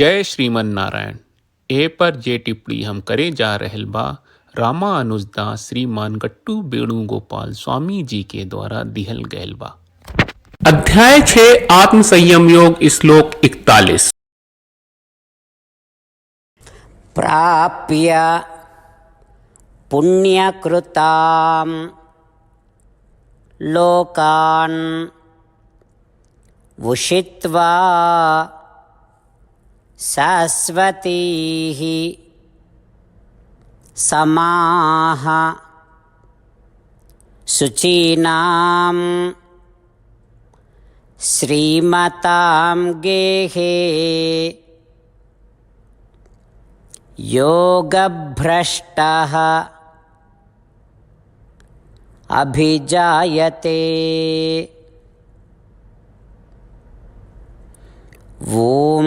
जय श्रीमन नारायण। ए पर जे टिप्पणी हम करे जा रहल बा रामानुजदास श्रीमान गट्टू वेणुगोपाल स्वामी जी के द्वारा दिहल गयल बा। अध्याय 6 आत्म संयम योग श्लोक 41। प्राप्य पुण्यकृतां लोकान् उषित्वा शाश्वतीः समाः शुचीनां श्रीमतां गेहे योगभ्रष्टः अभिजायते। ओम।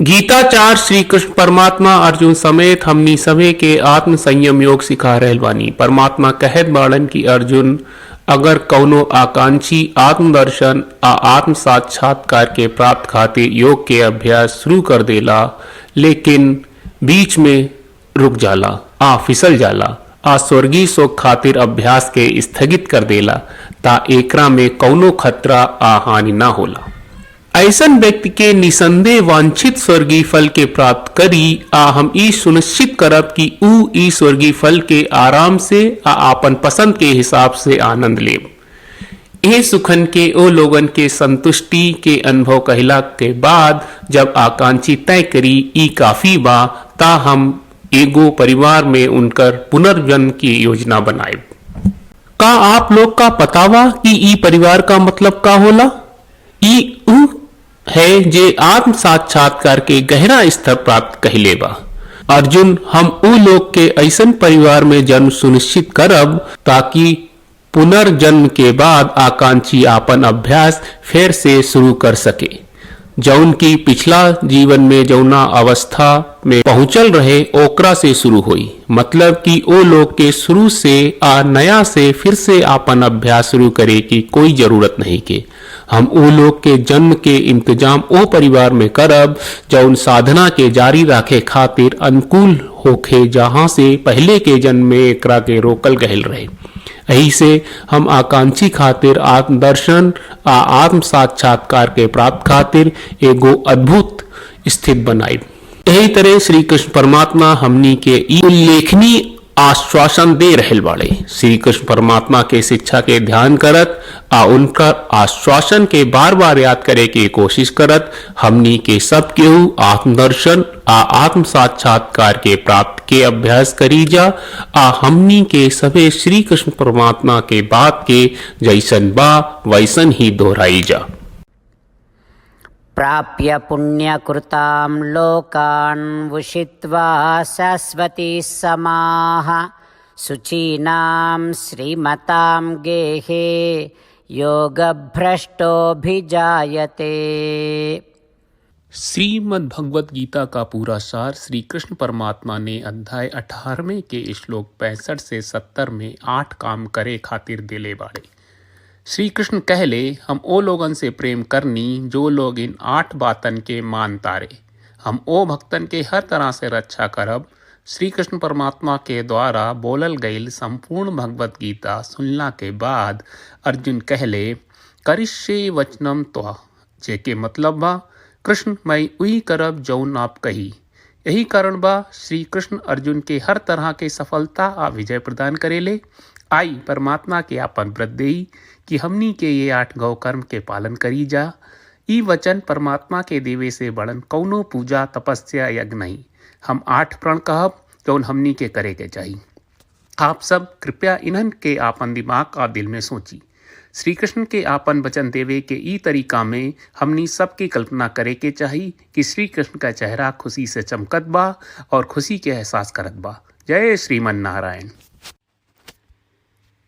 गीताचार्य श्री कृष्ण परमात्मा अर्जुन समेत हमनी सभे के आत्म संयम योग सिखा रहल बानी। परमात्मा कहत बाड़न की अर्जुन, अगर कौनो आकांक्षी आत्मदर्शन आ आत्म साक्षात्कार के प्राप्त खातिर योग के अभ्यास शुरू कर देला, लेकिन बीच में रुक जाला आ फिसल जाला आ स्वर्गीय सुख खातिर अभ्यास के स्थगित कर देला, ता एकरा में कौनो खतरा आ हानि ना होला। ऐसन व्यक्ति के निसंदेह वांछित स्वर्गीय फल के प्राप्त करी आ हम ई सुनिश्चित करब कि ऊ ई स्वर्गीय फल के आराम से आ आपन पसंद के हिसाब से आनंद लेब। ए सुखन के ओ लोगन के संतुष्टि के अनुभव कहला के बाद जब आकांक्षी तय करी ई काफी बा, ता हम एगो परिवार में उनकर पुनर्जन्म की योजना बनाए। का आप लोग का पतावा कि ई परिवार का मतलब का होला? ई ऊ है जे आत्म साक्षात्कार के गहरा स्तर प्राप्त कहले बा। अर्जुन, हम ऊ लोग के ऐसन परिवार में जन्म सुनिश्चित करब ताकि पुनर्जन्म के बाद आकांक्षी आपन अभ्यास फिर से शुरू कर सके। जौन की पिछला जीवन में जौना अवस्था में पहुंचल रहे ओकरा से शुरू हुई। मतलब कि ओ लोग के शुरू से आ नया से फिर से आपन अभ्यास शुरू करे की कोई जरूरत नहीं के। हम ओ लोग के जन्म के इंतजाम ओ परिवार में करब जौन साधना के जारी रखे खातिर अनुकूल होखे, जहां से पहले के जन्म में एकरा के रोकल गयल रहे। यही से हम आकांक्षी खातिर आत्मदर्शन आ आत्म साक्षात्कार के प्राप्त खातिर एगो अद्भुत स्थिति बनाई। यही तरह श्री कृष्ण परमात्मा हमनी के उल्लेखनीय आश्वासन दे रहल बाड़े। श्री कृष्ण परमात्मा के शिक्षा के ध्यान करत आ उनका आश्वासन के बार बार याद करे की कोशिश करत हमनी के सब केहू आत्मदर्शन आ आत्म साक्षात्कार के प्राप्त के अभ्यास करी जा आ हमनी के सभे श्री कृष्ण परमात्मा के बात के जैसन बा वैसन ही दोहराई जा। प्राप्य पुण्यकृतां लोकान् उषित्वा शाश्वती समाः शुचीनां श्रीमतां गेहे योगभ्रष्टोऽभिजायते। श्रीमद् भगवत गीता का पूरा सार श्री कृष्ण परमात्मा ने अध्याय 18वें के श्लोक 65 से 70 में 8 काम करे खातिर दिले बाड़े। श्री कृष्ण कहले, हम ओ लोगन से प्रेम करनी जो लोग इन 8 बातन के मान तारे। हम ओ भक्तन के हर तरह से रक्षा करब। श्री कृष्ण परमात्मा के द्वारा बोलल गईल संपूर्ण भगवत गीता सुनला के बाद अर्जुन कहले, करिष्ये वचनम त्वा, जेके मतलब बा, कृष्ण मैं उही करब जौन आप कही। यही कारण बा श्री कृष्ण अर्जुन के हर तरह के सफलता आ विजय प्रदान करेले। आई परमात्मा के आपन व्रत देई कि हमनी के ये 8 गौ कर्म के पालन करी जा। ई वचन परमात्मा के देवे से बड़न कौनो पूजा तपस्या यज्ञ नहीं। हम 8 प्रण कहब जौन हमनी के करे के चाहिए। आप सब कृपया इन्हन के आपन दिमाग और दिल में सोची। श्री कृष्ण के आपन वचन देवे के ई तरीका में हमनी सबकी कल्पना करे के चाहिए कि श्री कृष्ण का चेहरा खुशी से चमकत बा और खुशी के एहसास करत बा। जय श्रीमन नारायण।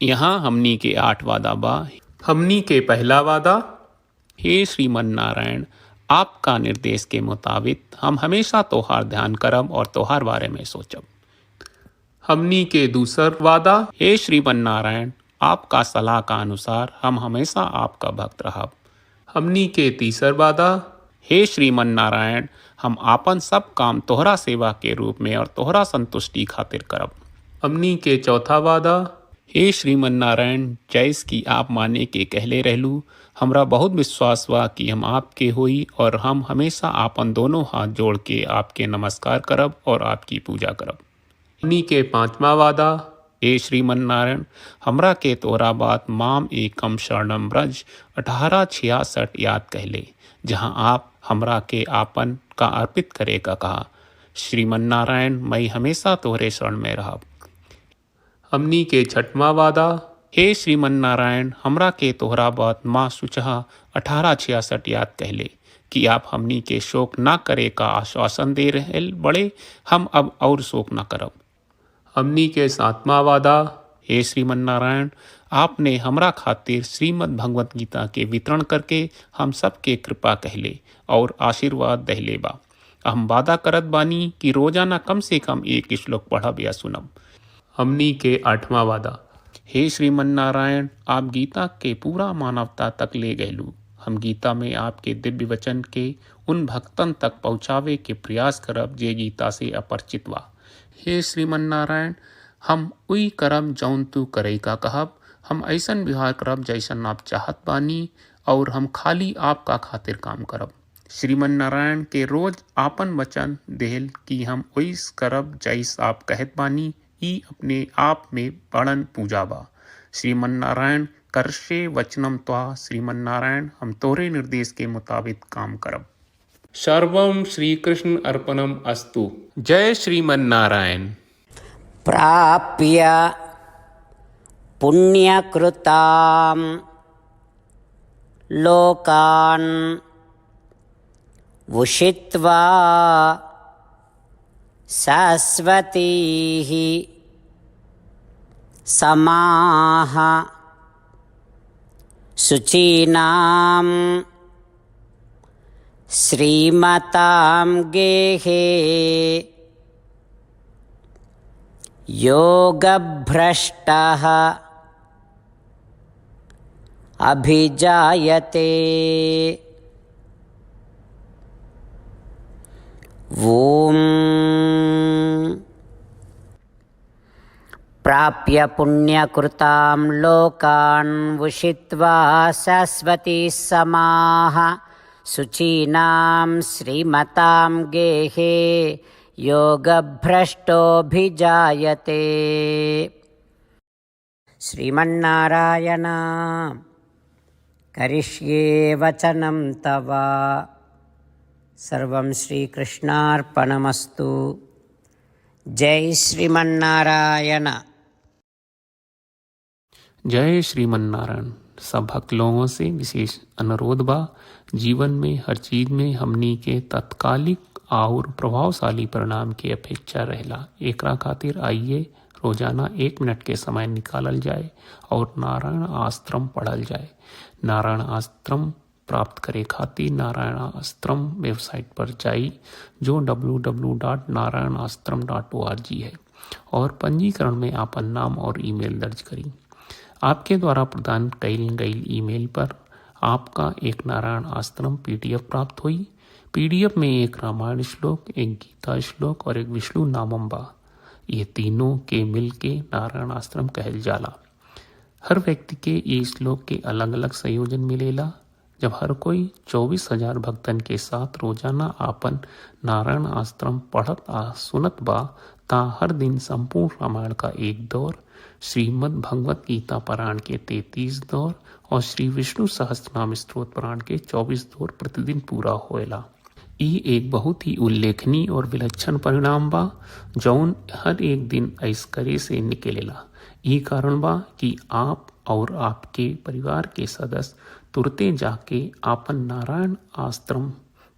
यहाँ हमनी के 8 वादा बा। हमनी के पहला वादा, हे श्रीमन नारायण, आपका निर्देश के मुताबिक हम हमेशा तोहार ध्यान करब और तोहार बारे में सोचब। हमनी के दूसर वादा, हे श्रीमन नारायण, आपका सलाह का अनुसार हम हमेशा आपका भक्त रहब। हमनी के तीसर वादा, हे श्रीमन नारायण, हम आपन सब काम तोहरा सेवा के रूप में और तोहरा संतुष्टि खातिर करब। हमनी के चौथा वादा, हे श्रीमन नारायण, जैस की आप माने के कहले रहलू, हमरा बहुत विश्वास बा कि हम आपके होई और हम हमेशा आपन दोनों हाथ जोड़ के आपके नमस्कार करब और आपकी पूजा करब। हमनी के पांचवा वादा, हे श्रीमन नारायण, हमरा के तोरा बात माम एकम शरणम ब्रज 1866 याद कहले, जहाँ आप हमरा के आपन का अर्पित करे का कहा। श्रीमन नारायण, मैं हमेशा तोहरे शरण में रहब। हमनी के छठवां वादा, हे श्रीमन नारायण, हमरा के तोहरा बात माँ सुचहा 1866 याद कहले कि आप हमनी के शोक ना करे का आश्वासन दे रहे बड़े, हम अब और शोक ना करब। हमनी के सातवां वादा, हे श्रीमन नारायण, आपने हमरा खातिर श्रीमद् भगवत गीता के वितरण करके हम सबके कृपा कहले और आशीर्वाद दहले बा। हम वादा करत बानी कि रोजाना कम से कम एक श्लोक पढ़ब या सुनब। हमनी के आठवां वादा, हे श्रीमन नारायण, आप गीता के पूरा मानवता तक ले गयलू। हम गीता में आपके दिव्य वचन के उन भक्तन तक पहुँचावे के प्रयास करब जे गीता से अपरिचित बा। हे श्रीमन नारायण, हम उई करब जौन तू करे का कहब। हम ऐसन व्यवहार करब जैसन आप चाहत बानी और हम खाली आपका खातिर काम करब। श्रीमन नारायण के रोज आपन वचन देहल कि हम ओइस करब जैस आप कहत बानी, ई अपने आप में बड़न पूजा बा। श्रीमन नारायण, करशे वचनम त्वा। श्रीमन नारायण, हम तोरे निर्देश के मुताबिक काम करब। सर्वम श्री कृष्ण अर्पणम अस्तु। जय श्रीमन नारायण। प्राप्य पुण्यकृतां लोकान् उषित्वा शाश्वतीः समाः शुचीनां श्रीमतां गेहे योगभ्रष्टः अभिजायते। ॐ प्राप्य पुण्यकृतां लोकान् उषित्वा शाश्वतीः समाः शुचीनां श्रीमतां गेहे योगभ्रष्टोऽभिजायते। श्रीमन्नारायण, करिष्ये वचनं तव। सर्वं श्रीकृष्णार्पणमस्तु। जय श्रीमन्नारायण। जय श्रीमन नारायण। सब भक्त लोगों से विशेष अनुरोध बा, जीवन में हर चीज में हमनी के तत्कालिक और प्रभावशाली परिणाम की अपेक्षा रहेला। एकरा खातिर आइए रोजाना 1 मिनट के समय निकालल जाए और नारायण आश्रम पढ़ल जाए। नारायण आश्रम प्राप्त करे खातिर नारायण आश्रम वेबसाइट पर जाई, जो www.narayanashram.org है, और पंजीकरण में आपन नाम और ईमेल दर्ज करी। आपके द्वारा प्रदान कईल गई ईमेल पर आपका एक नारायण आश्रम PDF प्राप्त हुई। PDF में एक रामायण श्लोक, एक गीता श्लोक और एक विष्णु नामम बा। ये तीनों के मिल के नारायण आश्रम कहल जाला। हर व्यक्ति के ये श्लोक के अलग अलग संयोजन मिलेला। जब हर कोई 24,000 भक्तन के साथ रोजाना आपन नारायण आश्रम पढ़त आ सुनत बा, ता हर दिन संपूर्ण रामायण का 1 दौर, श्रीमद् भगवत गीता पारायण के 33 दौर और श्री विष्णु सहस्त्रनाम स्तोत्र पारायण के 24 दौर प्रतिदिन पूरा होएला। ई एक बहुत ही उल्लेखनीय और विलक्षण परिणाम बा, जौन हर एक दिन ऐसकरे से निकलेला। ई कारण बा कि आप और आपके परिवार के सदस्य तुरते जाके आपन नारायण आश्रम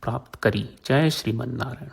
प्राप्त करी। जय श्रीमन नारायण।